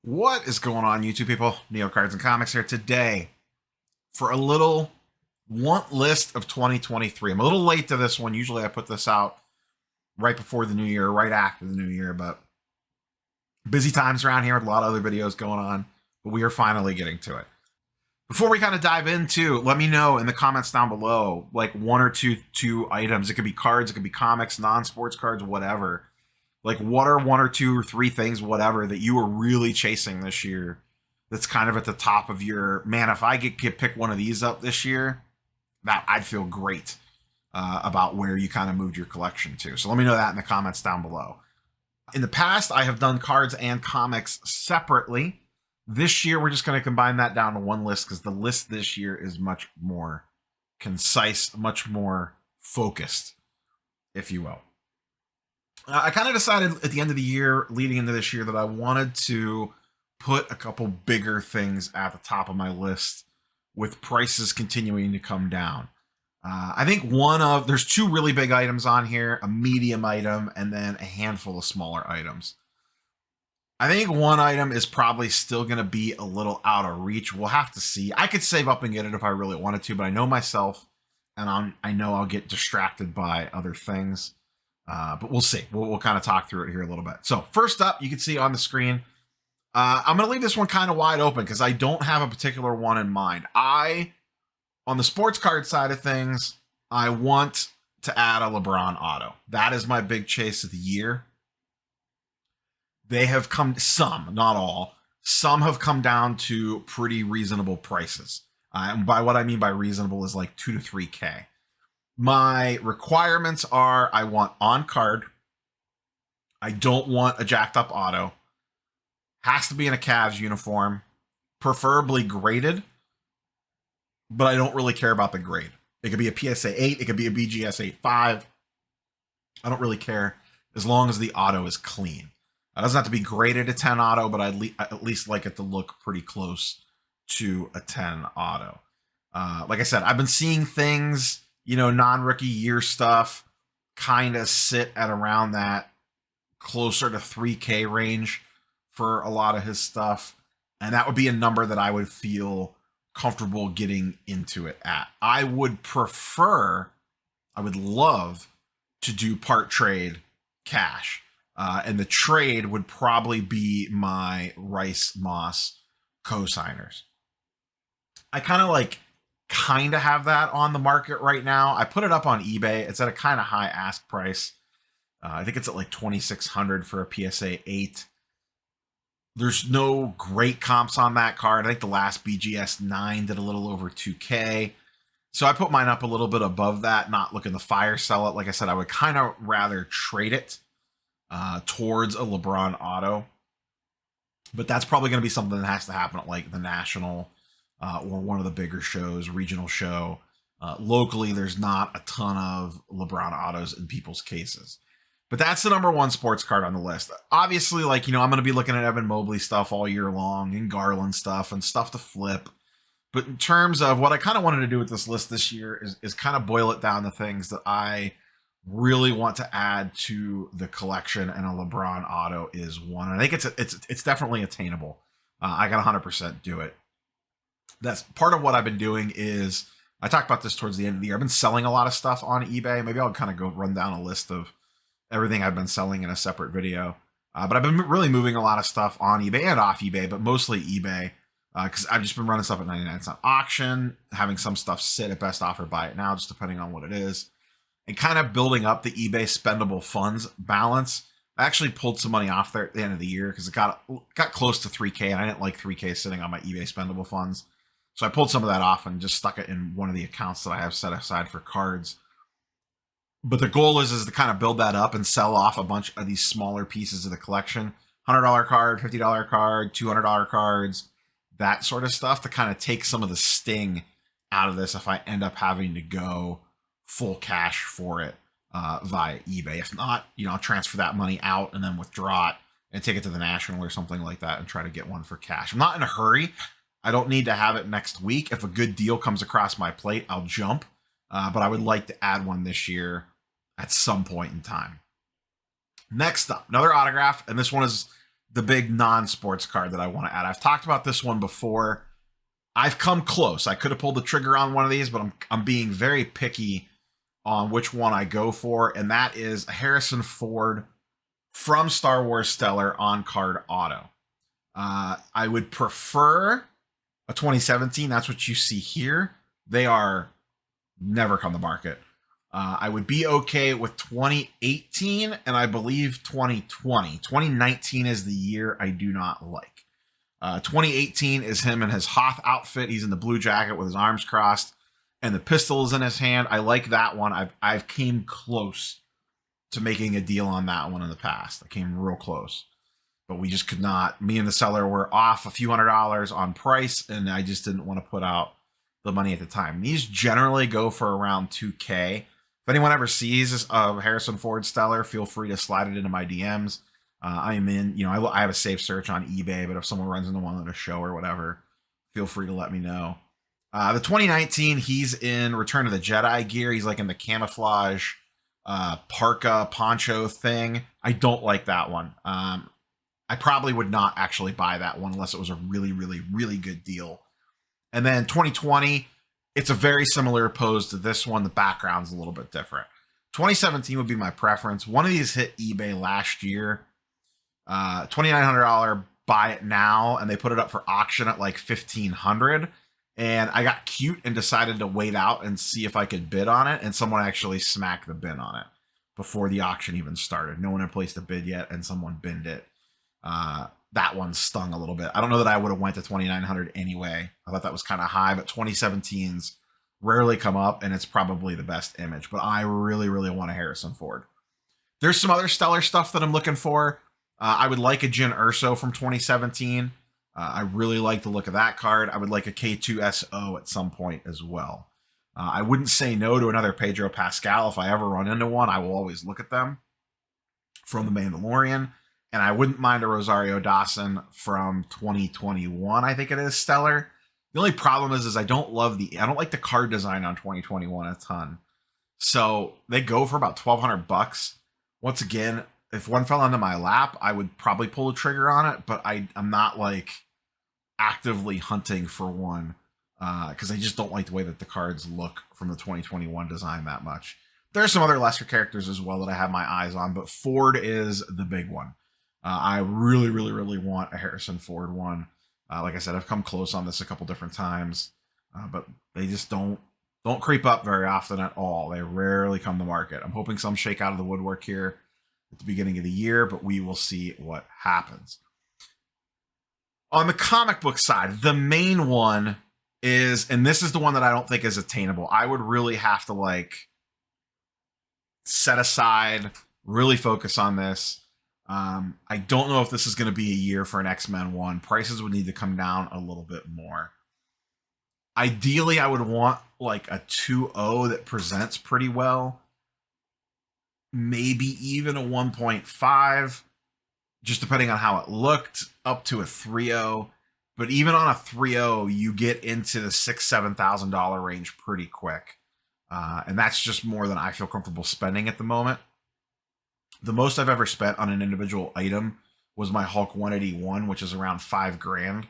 What is going on, YouTube people? Neo Cards and Comics here today for a little want list of 2023. I'm a little late to this one. Usually I put this out right before the new year, right after the new year, but busy times around here with a lot of other videos going on, but we are finally getting to it. Before we kind of dive into, let me know in the comments down below, like one or two items. It could be cards, it could be comics, non-sports cards, whatever. Like, what are one or two or three things, whatever, that you were really chasing this year that's kind of at the top of your, man, if I get pick one of these up this year, that I'd feel great about where you kind of moved your collection to. So let me know that in the comments down below. In the past, I have done cards and comics separately. This year, we're just going to combine that down to one list because the list this year is much more concise, much more focused, if you will. I kind of decided at the end of the year, leading into this year, that I wanted to put a couple bigger things at the top of my list with prices continuing to come down. I think there's two really big items on here, a medium item, and then a handful of smaller items. I think one item is probably still going to be a little out of reach. We'll have to see. I could save up and get it if I really wanted to, but I know myself, and I know I'll get distracted by other things. But we'll see. We'll kind of talk through it here a little bit. So first up, you can see on the screen, I'm going to leave this one kind of wide open because I don't have a particular one in mind. On the sports card side of things, I want to add a LeBron auto. That is my big chase of the year. They have come, some, not all, some have come down to pretty reasonable prices. And by what I mean by reasonable is like 2 to 3K. My requirements are I want on card. I don't want a jacked up auto. Has to be in a Cavs uniform, preferably graded, but I don't really care about the grade. It could be a PSA 8, it could be a BGS 8.5. I don't really care as long as the auto is clean. It doesn't have to be graded a 10 auto, but I'd at least like it to look pretty close to a 10 auto. Like I said, I've been seeing things, non-rookie year stuff kind of sit at around that closer to 3K range for a lot of his stuff. And that would be a number that I would feel comfortable getting into it at. I would love to do part trade cash. And the trade would probably be my Rice Moss cosigners. I kind of have that on the market right now. I put it up on eBay. It's at a kind of high ask price. I think it's at like $2,600 for a PSA 8. There's no great comps on that card. I think the last BGS 9 did a little over 2K. So I put mine up a little bit above that, not looking to fire sell it. Like I said, I would kind of rather trade it towards a LeBron auto. But that's probably going to be something that has to happen at like the National or one of the bigger shows, regional show. Locally, there's not a ton of LeBron autos in people's cases. But that's the number one sports card on the list. Obviously, I'm going to be looking at Evan Mobley stuff all year long and Garland stuff and stuff to flip. But in terms of what I kind of wanted to do with this list this year is kind of boil it down to things that I really want to add to the collection, and a LeBron auto is one. And I think it's definitely attainable. I got 100% do it. That's part of what I've been doing is, I talked about this towards the end of the year. I've been selling a lot of stuff on eBay. Maybe I'll kind of go run down a list of everything I've been selling in a separate video. But I've been really moving a lot of stuff on eBay and off eBay, but mostly eBay, because I've just been running stuff at 99 cents auction, having some stuff sit at best offer, buy it now, just depending on what it is, and kind of building up the eBay spendable funds balance. I actually pulled some money off there at the end of the year because it got close to 3K, and I didn't like 3K sitting on my eBay spendable funds. So I pulled some of that off and just stuck it in one of the accounts that I have set aside for cards. But the goal is to kind of build that up and sell off a bunch of these smaller pieces of the collection. $100 card, $50 card, $200 cards, that sort of stuff, to kind of take some of the sting out of this if I end up having to go full cash for it via eBay. If not, I'll transfer that money out and then withdraw it and take it to the National or something like that and try to get one for cash. I'm not in a hurry. I don't need to have it next week. If a good deal comes across my plate, I'll jump. But I would like to add one this year at some point in time. Next up, another autograph, and this one is the big non-sports card that I want to add. I've talked about this one before. I've come close. I could have pulled the trigger on one of these, but I'm being very picky on which one I go for, and that is Harrison Ford from Star Wars Stellar on card auto. I would prefer a 2017. That's what you see here. They are never come to market. I would be okay with 2018 and I believe 2020. 2019 is the year I do not like. 2018 is him in his Hoth outfit. He's in the blue jacket with his arms crossed and the pistol is in his hand. I like that one. I've came close to making a deal on that one in the past. I came real close, but we just could not. Me and the seller were off a few $100s on price, and I just didn't want to put out the money at the time. These generally go for around 2K. If anyone ever sees Harrison Ford Stellar, feel free to slide it into my DMs. I am in, I have a safe search on eBay, but if someone runs into one at a show or whatever, feel free to let me know. The 2019, he's in Return of the Jedi gear. He's like in the camouflage parka poncho thing. I don't like that one. I probably would not actually buy that one unless it was a really, really, really good deal. And then 2020, it's a very similar pose to this one. The background's a little bit different. 2017 would be my preference. One of these hit eBay last year. $2,900 buy it now, and they put it up for auction at like $1,500. And I got cute and decided to wait out and see if I could bid on it. And someone actually smacked the bid on it before the auction even started. No one had placed a bid yet, and someone binned it. That one stung a little bit. I don't know that I would have went to 2,900 anyway. I thought that was kind of high, but 2017's rarely come up, and it's probably the best image. But I really, really want a Harrison Ford. There's some other stellar stuff that I'm looking for. I would like a Jyn Erso from 2017. I really like the look of that card. I would like a K2SO at some point as well. I wouldn't say no to another Pedro Pascal. If I ever run into one, I will always look at them from The Mandalorian. And I wouldn't mind a Rosario Dawson from 2021, I think it is, Stellar. The only problem is I don't like the card design on 2021 a ton. So they go for about $1,200. Once again, if one fell onto my lap, I would probably pull the trigger on it, but I'm not like actively hunting for one because I just don't like the way that the cards look from the 2021 design that much. There are some other lesser characters as well that I have my eyes on, but Ford is the big one. I really, really, really want a Harrison Ford one. Like I said, I've come close on this a couple different times, but they just don't creep up very often at all. They rarely come to market. I'm hoping some shake out of the woodwork here at the beginning of the year, but we will see what happens. On the comic book side, the main one is, and this is the one that I don't think is attainable. I would really have to set aside, really focus on this. I don't know if this is going to be a year for an X-Men one. Prices would need to come down a little bit more. Ideally, I would want like a 2.0 that presents pretty well. Maybe even a 1.5, just depending on how it looked, up to a 3.0. But even on a 3.0, you get into the $6,000-$7,000 range pretty quick. And that's just more than I feel comfortable spending at the moment. The most I've ever spent on an individual item was my Hulk 181, which is around $5,000.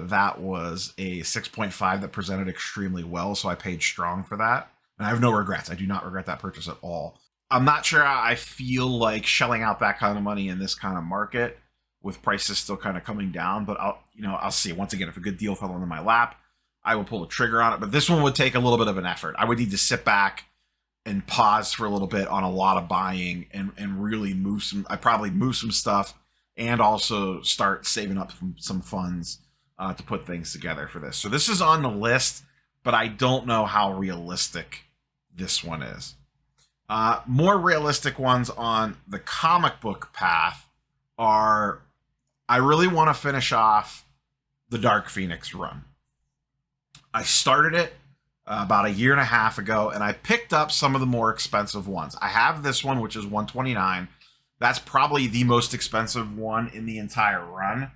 That was a 6.5 that presented extremely well, so I paid strong for that. And I have no regrets. I do not regret that purchase at all. I'm not sure I feel like shelling out that kind of money in this kind of market with prices still kind of coming down, but I'll see. Once again, if a good deal fell into my lap, I will pull the trigger on it. But this one would take a little bit of an effort. I would need to sit back and pause for a little bit on a lot of buying and really I'd probably move some stuff and also start saving up some funds to put things together for this. So this is on the list, but I don't know how realistic this one is. More realistic ones on the comic book path are, I really want to finish off the Dark Phoenix run. I started it about a year and a half ago, and I picked up some of the more expensive ones. I have this one, which is $129. That's probably the most expensive one in the entire run.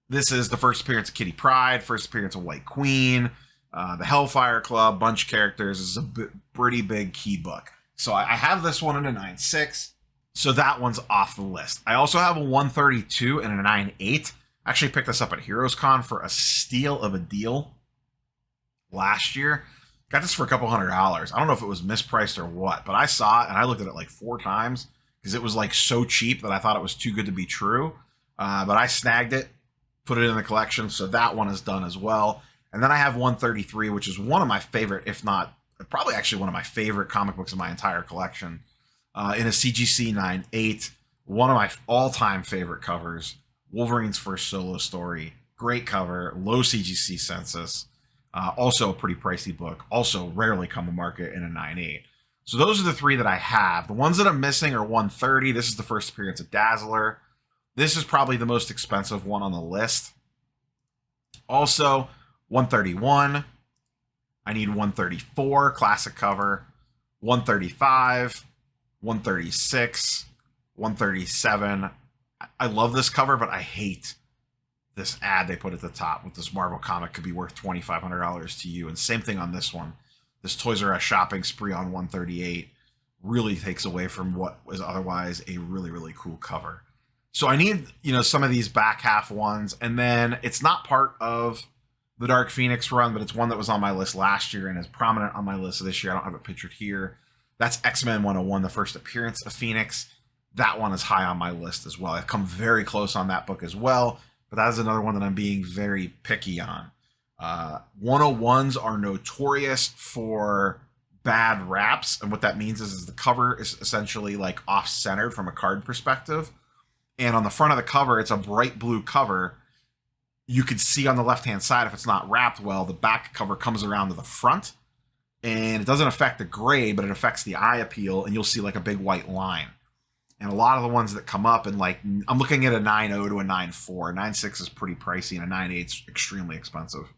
This is the first appearance of Kitty Pryde, first appearance of White Queen, the Hellfire Club, bunch of characters. This is a pretty big key book. So I have this one in a 9.6. So that one's off the list. I also have a 132 and a 9.8. I actually picked this up at Heroes Con for a steal of a deal last year. Got this for a couple $100. I don't know if it was mispriced or what, but I saw it and I looked at it like 4 times because it was like so cheap that I thought it was too good to be true. But I snagged it, put it in the collection, so that one is done as well. And then I have 133, which is one of my favorite, if not probably actually one of my favorite comic books in my entire collection. In a CGC 9.8, one of my all-time favorite covers, Wolverine's first solo story. Great cover, low CGC census. Also a pretty pricey book. Also rarely come to market in a 9.8. So those are the 3 that I have. The ones that I'm missing are 130. This is the first appearance of Dazzler. This is probably the most expensive one on the list. Also, 131. I need 134, classic cover. 135. 136, 137. I love this cover, but I hate this ad they put at the top with this Marvel comic could be worth $2,500 to you. And same thing on this one. This Toys R Us shopping spree on 138 really takes away from what was otherwise a really, really cool cover. So I need, some of these back half ones. And then it's not part of the Dark Phoenix run, but it's one that was on my list last year and is prominent on my list this year. I don't have it pictured here. That's X-Men 101, the first appearance of Phoenix. That one is high on my list as well. I've come very close on that book as well, but that is another one that I'm being very picky on. 101s are notorious for bad raps, and what that means is the cover is essentially like off-centered from a card perspective. And on the front of the cover, it's a bright blue cover. You can see on the left-hand side, if it's not wrapped well, the back cover comes around to the front. And it doesn't affect the grade, but it affects the eye appeal, and you'll see like a big white line. And a lot of the ones that come up, and like I'm looking at a 9.0 to a 9.4. 9.6 is pretty pricey, and a 9.8 is extremely expensive.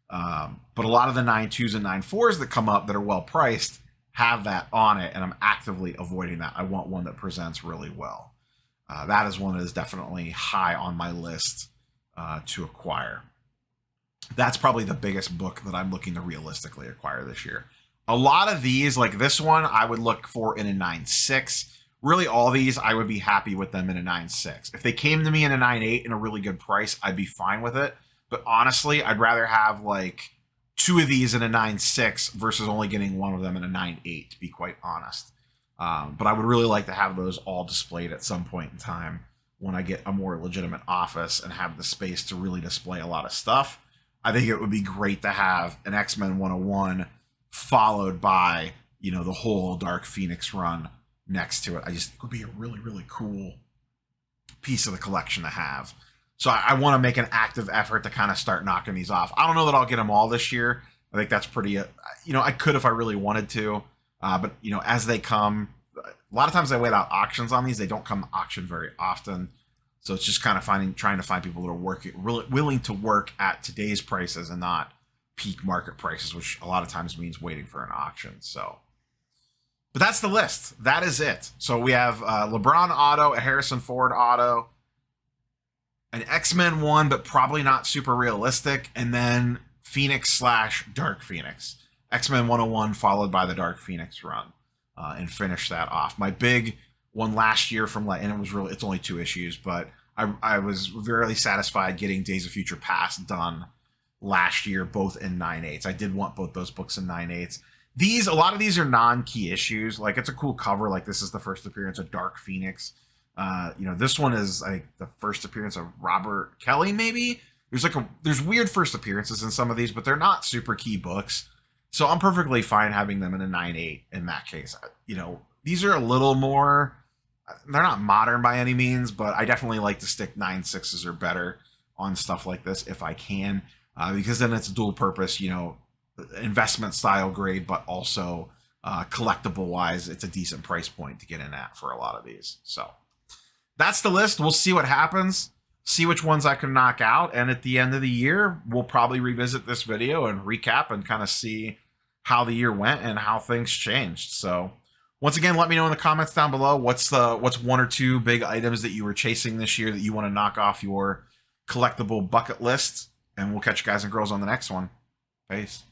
But a lot of the 9.2s and 9.4s that come up that are well priced have that on it, and I'm actively avoiding that. I want one that presents really well. That is one that is definitely high on my list to acquire. That's probably the biggest book that I'm looking to realistically acquire this year. A lot of these, like this one, I would look for in a 9.6. Really, all these, I would be happy with them in a 9.6. If they came to me in a 9.8 in a really good price, I'd be fine with it. But honestly, I'd rather have like 2 of these in a 9.6 versus only getting 1 of them in a 9.8, to be quite honest. But I would really like to have those all displayed at some point in time when I get a more legitimate office and have the space to really display a lot of stuff. I think it would be great to have an X-Men 101 followed by, the whole Dark Phoenix run next to it. I just think it would be a really, really cool piece of the collection to have. So I want to make an active effort to kind of start knocking these off. I don't know that I'll get them all this year. I think that's pretty, I could if I really wanted to. But, as they come, a lot of times I wait out auctions on these. They don't come to auction very often. So it's just kind of trying to find people that are really willing to work at today's prices and not peak market prices, which a lot of times means waiting for an auction. So, but that's the list. That is it. So we have LeBron auto, a Harrison Ford auto, an X-Men one, but probably not super realistic, and then Phoenix / Dark Phoenix. X-Men 101 followed by the Dark Phoenix run, and finish that off. My big one last year and it's only 2 issues, but I was very satisfied getting Days of Future Past done last year, both in 9.8s. I did want both those books in 9.8s. A lot of these are non-key issues. Like, it's a cool cover. Like, this is the first appearance of Dark Phoenix. This one is like the first appearance of Robert Kelly, maybe. There's weird first appearances in some of these, but they're not super key books. So I'm perfectly fine having them in a 9.8 in that case. These are a little more, they're not modern by any means, but I definitely like to stick 9.6s or better on stuff like this if I can, because then it's dual purpose, investment style grade, but also collectible wise, it's a decent price point to get in at for a lot of these. So that's the list. We'll see what happens, see which ones I can knock out. And at the end of the year, we'll probably revisit this video and recap and kind of see how the year went and how things changed. So once again, let me know in the comments down below what's 1 or 2 big items that you were chasing this year that you want to knock off your collectible bucket list. And we'll catch you guys and girls on the next one. Peace.